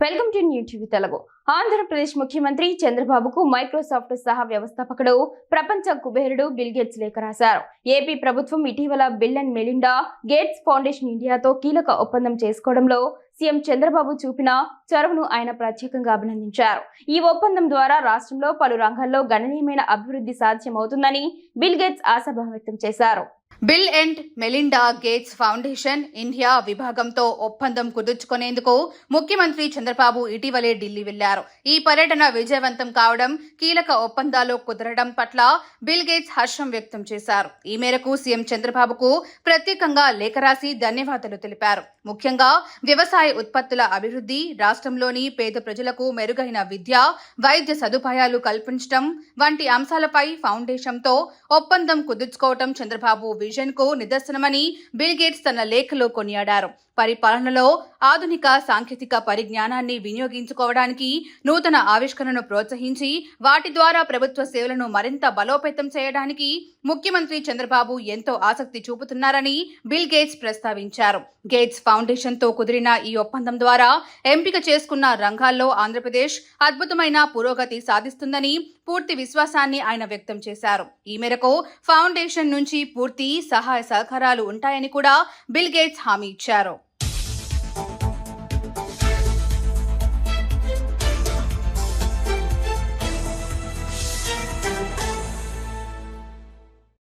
Welcome to new TV Telugu. Andhra Pradesh ముఖ్యమంత్రి చంద్రబాబుకు Microsoft సహా వ్యవస్థాపకుడు ప్రపంచ కుబేరుడు బిల్ గేట్స్ లేఖ రాశారు. ఏపీ ప్రభుత్వం ఇటీవల Bill and Melinda Gates Foundation ఇండియాతో కీలక ఒప్పందం చేసుకోవడంలో సీఎం చంద్రబాబు చూపిన చొరవను ఆయన ప్రత్యేకంగా అభినందించారు. ఈ ఒప్పందం ద్వారా రాష్ట్రంలో పలు రంగాల్లో గణనీయమైన అభివృద్ధి సాధ్యమవుతుందని బిల్ గేట్స్ ఆశాభావం వ్యక్తం చేశారు. Bill and Melinda Gates Foundation India విభాగంతో ఒప్పందం కుదుర్చుకునేందుకు ముఖ్యమంత్రి చంద్రబాబు ఇటీవలే ఢిల్లీ వెళ్లారు. ఈ పర్యటన విజయవంతం కావడం, కీలక ఒప్పందాలు కుదరడం పట్ల బిల్ గేట్స్ హర్షం వ్యక్తం చేశారు. ఈ మేరకు సీఎం చంద్రబాబుకు ప్రత్యేకంగా లేఖ రాసి ధన్యవాదాలు తెలిపారు. ముఖ్యంగా వ్యవసాయ ఉత్పత్తుల అభివృద్ధి, రాష్ట్రంలోని పేద ప్రజలకు మెరుగైన విద్య, వైద్య సదుపాయాలు కల్పించడం వంటి అంశాలపై ఫౌండేషన్తో ఒప్పందం కుదుర్చుకోవడం చంద్రబాబు విజన్ కు నిదర్శనమని బిల్ గేట్స్ తన లేఖలో కొనియాడారు. పరిపాలనలో ఆధునిక సాంకేతిక పరిజ్ఞానాన్ని వినియోగించుకోవడానికి నూతన ఆవిష్కరణను ప్రోత్సహించి వాటి ద్వారా ప్రభుత్వ సేవలను మరింత బలోపేతం చేయడానికి ముఖ్యమంత్రి చంద్రబాబు ఎంతో ఆసక్తి చూపుతున్నారని బిల్ గేట్స్ ప్రస్తావించారు. గేట్స్ ఫౌండేషన్ తో కుదిరిన ఈ ఒప్పందం ద్వారా ఎంపిక చేసుకున్న రంగాల్లో ఆంధ్రప్రదేశ్ అద్భుతమైన పురోగతి సాధిస్తుందని పూర్తి విశ్వాసాన్ని ఆయన వ్యక్తం చేశారు. ఈ మేరకు ఫౌండేషన్ నుంచి పూర్తి సహాయ సహకారాలు ఉంటాయని కూడా బిల్ గేట్స్ హామీ ఇచ్చారు.